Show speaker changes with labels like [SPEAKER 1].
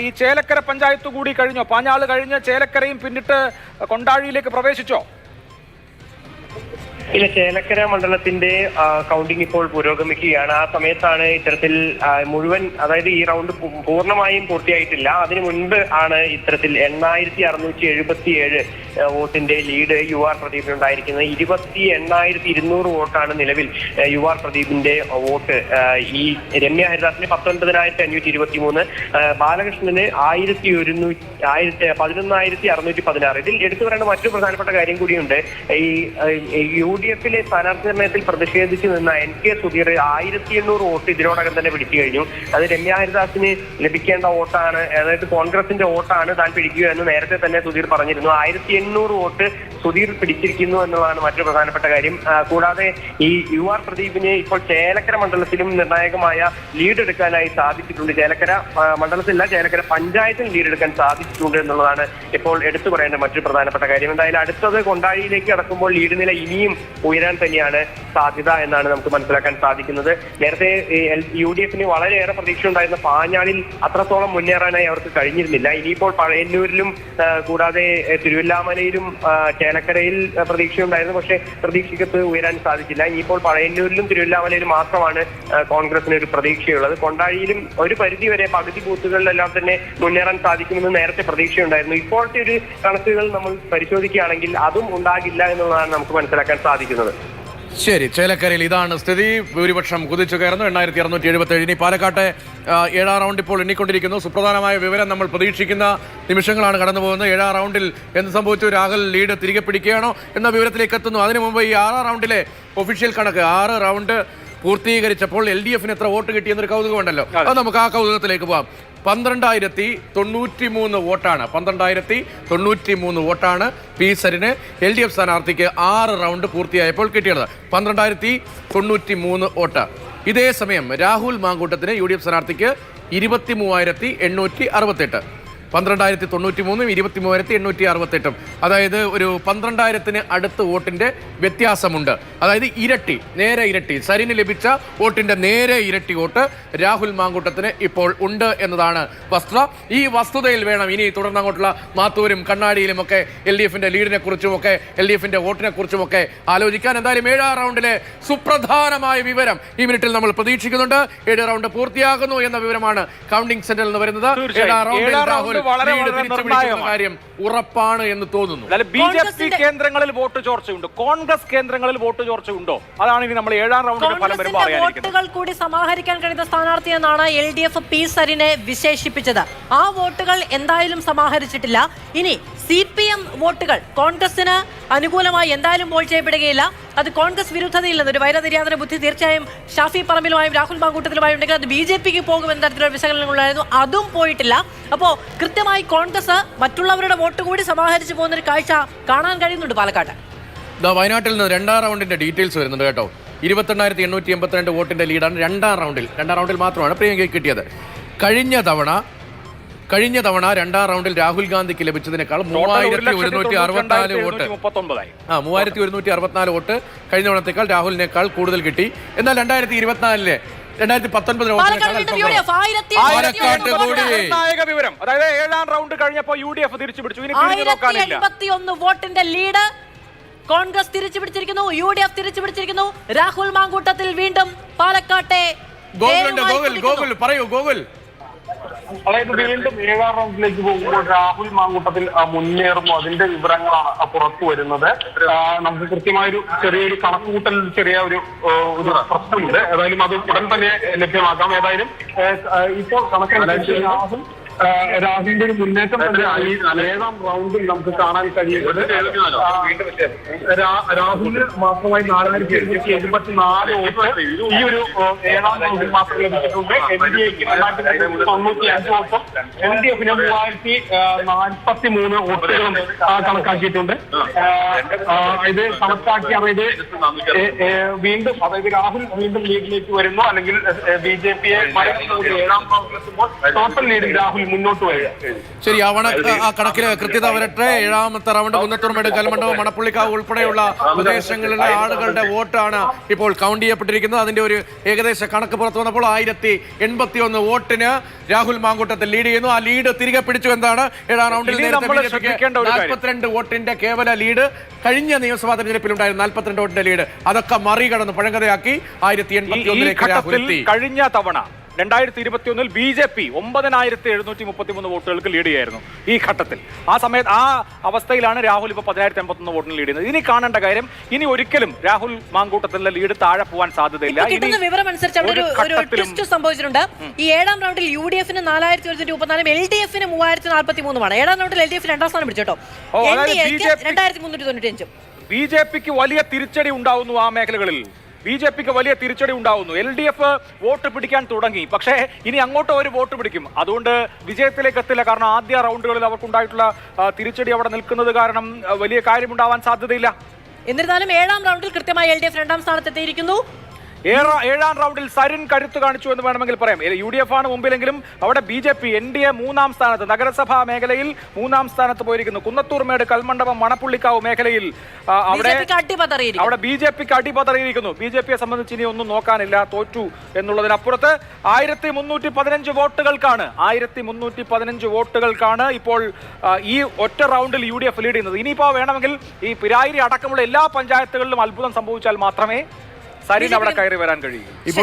[SPEAKER 1] ഈ ചേലക്കര പഞ്ചായത്ത് കൂടി കഴിഞ്ഞോ? പാഞ്ഞാള് കഴിഞ്ഞ് ചേലക്കരയും പിന്നിട്ട് കൊണ്ടാഴിയിലേക്ക് പ്രവേശിച്ചോ?
[SPEAKER 2] ഇല്ല, ചേലക്കര മണ്ഡലത്തിന്റെ കൗണ്ടിംഗ് ഇപ്പോൾ പുരോഗമിക്കുകയാണ്. ആ സമയത്താണ് ഇത്തരത്തിൽ മുഴുവൻ, അതായത് ഈ റൗണ്ട് പൂർണ്ണമായും പൂർത്തിയായിട്ടില്ല. അതിനു മുൻപ് ആണ് ഇത്തരത്തിൽ 8677 വോട്ടിന്റെ ലീഡ് UR പ്രദീപിനുണ്ടായിരിക്കുന്നത്. 28,200 വോട്ടാണ് നിലവിൽ UR പ്രദീപിന്റെ വോട്ട്. ഈ രമ്യ ഹരിദാസിന് 19,523, ബാലകൃഷ്ണന് 11,616. ഇതിൽ എടുത്തു പറയേണ്ട മറ്റൊരു പ്രധാനപ്പെട്ട കാര്യം കൂടിയുണ്ട്. ഈ UDF സ്ഥാനാർത്ഥി നിർണയത്തിൽ പ്രതിഷേധിച്ചു നിന്ന NK സുധീർ 1800 വോട്ട് ഇതിനോടകം തന്നെ പിടിച്ചു കഴിഞ്ഞു. അത് രമ്യ ഹരിദാസിന് ലഭിക്കേണ്ട വോട്ടാണ്, അതായത് കോൺഗ്രസിന്റെ വോട്ടാണ് താൻ പിടിക്കുക എന്ന് നേരത്തെ തന്നെ സുധീർ പറഞ്ഞിരുന്നു. 1800 വോട്ട് സുധീർ പിടിച്ചിരിക്കുന്നു എന്നുള്ളതാണ് മറ്റൊരു പ്രധാനപ്പെട്ട കാര്യം. കൂടാതെ ഈ UR പ്രദീപിന് ഇപ്പോൾ ചേലക്കര മണ്ഡലത്തിലും നിർണായകമായ ലീഡ് എടുക്കാനായി സാധിച്ചിട്ടുണ്ട്. ചേലക്കര മണ്ഡലത്തിലല്ല, ചേലക്കര പഞ്ചായത്തിൽ ലീഡ് എടുക്കാൻ സാധിച്ചിട്ടുണ്ട് എന്നുള്ളതാണ് ഇപ്പോൾ എടുത്തു പറയേണ്ട മറ്റൊരു പ്രധാനപ്പെട്ട കാര്യം. എന്തായാലും അടുത്തത് കൊണ്ടാഴിയിലേക്ക് കടക്കുമ്പോൾ ലീഡ് നില ഇനിയും ഉയരാൻ തന്നെയാണ് സാധ്യത എന്നാണ് നമുക്ക് മനസ്സിലാക്കാൻ സാധിക്കുന്നത്. നേരത്തെ UDF വളരെയേറെ പ്രതീക്ഷ ഉണ്ടായിരുന്ന പാഞ്ഞാളിൽ അത്രത്തോളം മുന്നേറാനായി അവർക്ക് കഴിഞ്ഞിരുന്നില്ല. ഇനിയിപ്പോൾ പഴയന്നൂരിലും കൂടാതെ തിരുവല്ലാമലയിലും ചേലക്കരയിൽ പ്രതീക്ഷയുണ്ടായിരുന്നു, പക്ഷേ പ്രതീക്ഷയ്ക്കത്ത് ഉയരാൻ സാധിച്ചില്ല. ഇനിയിപ്പോൾ പഴയന്നൂരിലും തിരുവല്ലാമലയിലും മാത്രമാണ് കോൺഗ്രസിന് ഒരു പ്രതീക്ഷയുള്ളത്. കൊണ്ടാഴിയിലും ഒരു പരിധിവരെ പകുതി ബൂത്തുകളിലെല്ലാം തന്നെ മുന്നേറാൻ സാധിക്കുമെന്ന് നേരത്തെ പ്രതീക്ഷയുണ്ടായിരുന്നു. ഇപ്പോഴത്തെ ഒരു കണക്കുകൾ നമ്മൾ പരിശോധിക്കുകയാണെങ്കിൽ അതും ഉണ്ടാകില്ല എന്നുള്ളതാണ് നമുക്ക് മനസ്സിലാക്കാൻ സാധിക്കുന്നത്.
[SPEAKER 3] ശരി, ചേലക്കരയിൽ ഇതാണ് സ്ഥിതി. ഭൂരിപക്ഷം കുതിച്ചു കയറുന്നു. 8677. ഇനി പാലക്കാട്ടെ 7ാം റൗണ്ട് ഇപ്പോൾ എണ്ണിക്കൊണ്ടിരിക്കുന്നു. സുപ്രധാനമായ വിവരം നമ്മൾ പ്രതീക്ഷിക്കുന്ന നിമിഷങ്ങളാണ് കടന്നു പോകുന്നത്. 7ാം റൗണ്ടിൽ എന്ത് സംഭവിച്ചു? രാഹുൽ ലീഡ് തിരികെ പിടിക്കുകയാണോ എന്ന വിവരത്തിലേക്ക് എത്തുന്നു. അതിനു മുമ്പ് ഈ 6ാം റൗണ്ടിലെ ഒഫീഷ്യൽ കണക്ക്, 6 റൗണ്ട് പൂർത്തീകരിച്ചപ്പോൾ LDF എത്ര വോട്ട് കിട്ടിയെന്നൊരു കൗതുകമുണ്ടല്ലോ. അത് നമുക്ക് ആ കൗതുകത്തിലേക്ക് പോകാം. 12,093 വോട്ടാണ്. 12,093 വോട്ടാണ് പി സരിന് LDF സ്ഥാനാർത്ഥിക്ക് 6 റൗണ്ട് പൂർത്തിയായപ്പോൾ കിട്ടിയത്. 12,093 വോട്ട്. ഇതേ സമയം രാഹുൽ മാങ്കൂട്ടത്തിന് UDF സ്ഥാനാർത്ഥിക്ക് 23,868. 12,093 23,868. അതായത് ഒരു 12,000 അടുത്ത് വോട്ടിന്റെ വ്യത്യാസമുണ്ട്. അതായത് ഇരട്ടി, നേരെ ഇരട്ടി. സരിന് ലഭിച്ച വോട്ടിന്റെ നേരെ ഇരട്ടി വോട്ട് രാഹുൽ മാങ്കൂട്ടത്തിന് ഇപ്പോൾ ഉണ്ട് എന്നതാണ് വസ്തുത. ഈ വസ്തുതയിൽ വേണം ഇനി തുടർന്നങ്ങോട്ടുള്ള മാത്തൂരും കണ്ണാടിയിലും ഒക്കെ LDFന്റെ ലീഡിനെ കുറിച്ചുമൊക്കെ LDFന്റെ വോട്ടിനെ കുറിച്ചുമൊക്കെ ആലോചിക്കാൻ. എന്തായാലും 7ാം റൗണ്ടിലെ സുപ്രധാനമായ വിവരം ഈ മിനിറ്റിൽ നമ്മൾ പ്രതീക്ഷിക്കുന്നുണ്ട്. 7 റൗണ്ട് പൂർത്തിയാകുന്നു എന്ന വിവരമാണ് കൗണ്ടിംഗ് സെന്ററിൽ നിന്ന് വരുന്നത്. 7ാം റൗണ്ടിൽ രാഹുൽ കാര്യം ഉറപ്പാണ് എന്ന് തോന്നുന്നു.
[SPEAKER 1] BJP കേന്ദ്രങ്ങളിൽ വോട്ട് ചോർച്ചയുണ്ട്, കോൺഗ്രസ് കേന്ദ്രങ്ങളിൽ വോട്ട് ചോർച്ചയുണ്ടോ? അതാണ് ഇനി നമ്മൾ 7ാം റൗണ്ടിന്റെ ഫലം വരുമ്പോൾ അറിയാനിരിക്കുന്നത്.
[SPEAKER 4] വോട്ടുകൾ കൂടി സമാഹരിക്കാൻ കഴിയുന്ന സ്ഥാനാർത്ഥി എന്നാണ് LDF പി സരിനെ വിശേഷിപ്പിച്ചത്. ആ വോട്ടുകൾ എന്തായാലും സമാഹരിച്ചിട്ടില്ല. ഇനി CPM വോട്ടുകൾ കോൺഗ്രസിന് അനുകൂലമായി എന്തായാലും വോട്ട് ചെയ്യപ്പെടുകയില്ല. അത് കോൺഗ്രസ് വിരുദ്ധതയിൽ നിന്ന് ഒരു വൈരനിര്യാതന ബുദ്ധി തീർച്ചയായും ഷാഫി പറമ്പിലുമായും രാഹുൽ മാങ്കൂട്ടത്തിലുമായും ഉണ്ടെങ്കിൽ അത് BJPക്ക് പോകുമെന്ന തരത്തിലുള്ള വിശകലനങ്ങളുണ്ടായിരുന്നു. അതും പോയിട്ടില്ല. അപ്പോൾ കൃത്യമായി കോൺഗ്രസ് മറ്റുള്ളവരുടെ വോട്ട് കൂടി സമാഹരിച്ചു പോകുന്നൊരു കാഴ്ച കാണാൻ കഴിയുന്നുണ്ട് പാലക്കാട്.
[SPEAKER 3] വയനാട്ടിൽ നിന്ന് 2ാം റൗണ്ടിന്റെ ഡീറ്റെയിൽസ് വരുന്നുണ്ട് കേട്ടോ. 28,882 വോട്ടിന്റെ ലീഡാണ് 2ാം റൗണ്ടിൽ മാത്രമാണ് പ്രിയങ്കയ്ക്ക് കിട്ടിയത്. കഴിഞ്ഞ തവണ 2ാം റൗണ്ടിൽ രാഹുൽ ഗാന്ധിക്ക് ലഭിച്ചതിനേക്കാൾ 3,164 വോട്ട് 3,164 വോട്ട് കഴിഞ്ഞ തവണത്തേക്കാൾ രാഹുലിനേക്കാൾ കൂടുതൽ കിട്ടി. എന്നാൽ 2019
[SPEAKER 1] വിവരം, അതായത് 7ാം റൗണ്ട് കഴിഞ്ഞപ്പോൾ UDF തിരിച്ചു പിടിച്ചു.
[SPEAKER 4] 181 വോട്ടിന്റെ ലീഡ് കോൺഗ്രസ് തിരിച്ചു പിടിച്ചിരിക്കുന്നു, UDF തിരിച്ചു പിടിച്ചിരിക്കുന്നു. രാഹുൽ മാങ്കൂട്ടത്തിൽ വീണ്ടും പാലക്കാട്ടെ
[SPEAKER 3] പറയൂ ഗോകുൽ.
[SPEAKER 5] അതായത് വീണ്ടും 7ാം റൗണ്ടിലേക്ക് പോകുമ്പോൾ രാഹുൽ മാങ്കൂട്ടത്തിൽ മുന്നേറുന്നു. അതിന്റെ വിവരങ്ങളാണ് പുറത്തു വരുന്നത്. നമുക്ക് കൃത്യമായൊരു ചെറിയൊരു കണക്കുകൂട്ടൽ, ചെറിയ ഒരു പ്രശ്നമുണ്ട്. ഏതായാലും അത് ഉടൻ തന്നെ ലഭ്യമാക്കാം. ഏതായാലും ഇപ്പോൾ കണക്കനുസരിച്ച് രാഹുലിന്റെ ഒരു മുന്നേറ്റം തന്നെ 7ാം റൗണ്ടിൽ നമുക്ക് കാണാൻ കഴിയുന്നത്. രാഹുലിന് മാത്രമായി 4,774 വോട്ട് ഈ ഒരു 7ാം റൗണ്ടിൽ മാത്രം ലഭിച്ചിട്ടുണ്ട്. NDAക്ക് 2,95 വോട്ടും LDFന് 3,043 വോട്ടുകളും കണക്കാക്കിയിട്ടുണ്ട്. ഇത് കണക്കാക്കി, അതായത് വീണ്ടും, അതായത് രാഹുൽ വീണ്ടും ലീഡിലേക്ക് വരുന്നു, അല്ലെങ്കിൽ BJPയെ 7ാം റൗണ്ടിലെത്തുമ്പോൾ ടോട്ടൽ ലീഡിൽ രാഹുൽ മുന്നോട്ട് വരിക.
[SPEAKER 3] ശരി, ആ കണക്കില് കൃത്യത വരട്ടെ. 7ാമത്തെ റൗണ്ട് കുന്നത്തൂർമേട്, കൽമണ്ഡപം, മണപ്പുള്ളിക്കാവ് ഉൾപ്പെടെയുള്ള പ്രദേശങ്ങളിലെ ആളുകളുടെ വോട്ടാണ് ഇപ്പോൾ കൗണ്ട് ചെയ്യപ്പെട്ടിരിക്കുന്നത്. അതിന്റെ ഒരു ഏകദേശ കണക്ക് പുറത്തു വന്നപ്പോൾ 1081 വോട്ടിന് രാഹുൽ മാങ്കൂട്ടത്തിൽ ലീഡ് ചെയ്യുന്നു. ആ ലീഡ് തിരികെ പിടിച്ചു എന്നാണ് 7ാം റൗണ്ടിൽ 42 വോട്ടിന്റെ കേവല ലീഡ് കഴിഞ്ഞ നിയമസഭാ തെരഞ്ഞെടുപ്പിലുണ്ടായിരുന്നു. 42 വോട്ടിന്റെ ലീഡ് അതൊക്കെ മറികടന്ന് പഴങ്കഥയാക്കി 1081 രാഹുൽ എത്തി.
[SPEAKER 1] കഴിഞ്ഞ തവണ 2021 BJP 9733 വോട്ടുകൾക്ക് ലീഡ് ചെയ്യായിരുന്നു ഈ ഘട്ടത്തിൽ. ആ സമയത്ത് ആ അവസ്ഥയിലാണ് രാഹുൽ ഇപ്പോൾ 1081 വോട്ടിന് ലീഡ് ചെയ്യുന്നത്. ഇനി കാണേണ്ട കാര്യം, ഇനി ഒരിക്കലും രാഹുൽ മാങ്കൂട്ടത്തിലെ ലീഡ് താഴെ പോകാൻ സാധ്യതയില്ല.
[SPEAKER 4] കിട്ടുന്ന വിവരം അനുസരിച്ച് അവിടെ ഒരു ട്വിസ്റ്റ് സംഭവിച്ചിട്ടുണ്ട്. ഈ 7ാം റൗണ്ടിൽ UDF 4134, LDF 3043. 7ാം റൗണ്ടിൽ LDF 2ാം സ്ഥാനം പിടിച്ചോ. 2395.
[SPEAKER 1] BJPക്ക് വലിയ തിരിച്ചടി ഉണ്ടാവുന്നു. ആ മേഖലകളിൽ BJPക്ക് വലിയ തിരിച്ചടി ഉണ്ടാവുന്നു. LDF വോട്ട് പിടിക്കാൻ തുടങ്ങി, പക്ഷേ ഇനി അങ്ങോട്ട് ഒരു വോട്ട് പിടിക്കും. അതുകൊണ്ട് വിജയത്തിലേക്ക് എത്തില്ല. കാരണം ആദ്യ റൗണ്ടുകളിൽ അവർക്കുണ്ടായിട്ടുള്ള തിരിച്ചടി അവിടെ നിൽക്കുന്നത് കാരണം വലിയ കാര്യമുണ്ടാവാൻ സാധ്യതയില്ല.
[SPEAKER 4] എന്നിരുന്നാലും 7ാം റൗണ്ടിൽ കൃത്യമായി LDF 2ാം സ്ഥാനത്തെത്തിയിരിക്കുന്നു.
[SPEAKER 1] 7ാം റൗണ്ടിൽ സരിൻ കരുത്ത് കാണിച്ചു എന്ന് വേണമെങ്കിൽ പറയാം. UDF ആണ് മുമ്പിലെങ്കിലും അവിടെ BJP NDA 3ാം സ്ഥാനത്ത്, നഗരസഭാ മേഖലയിൽ 3ാം സ്ഥാനത്ത് പോയിരിക്കുന്നു. കുന്നത്തൂർമേട്, കൽമണ്ഡപം, മണപ്പുള്ളിക്കാവ് മേഖലയിൽ അവിടെ BJPക്ക് അടിപതറിയിരിക്കുന്നു. BJPയെ സംബന്ധിച്ച് ഇനി ഒന്നും നോക്കാനില്ല, തോറ്റു എന്നുള്ളതിനപ്പുറത്ത് 1315 വോട്ടുകൾക്കാണ് ഇപ്പോൾ ഈ ഒറ്റ റൗണ്ടിൽ UDF ലീഡ് ചെയ്യുന്നത്. ഇനിയിപ്പോൾ വേണമെങ്കിൽ ഈ പിരായിരി അടക്കമുള്ള എല്ലാ പഞ്ചായത്തുകളിലും അത്ഭുതം സംഭവിച്ചാൽ മാത്രമേ സരിൻ അവിടെ കയറി വരാൻ കഴിയും.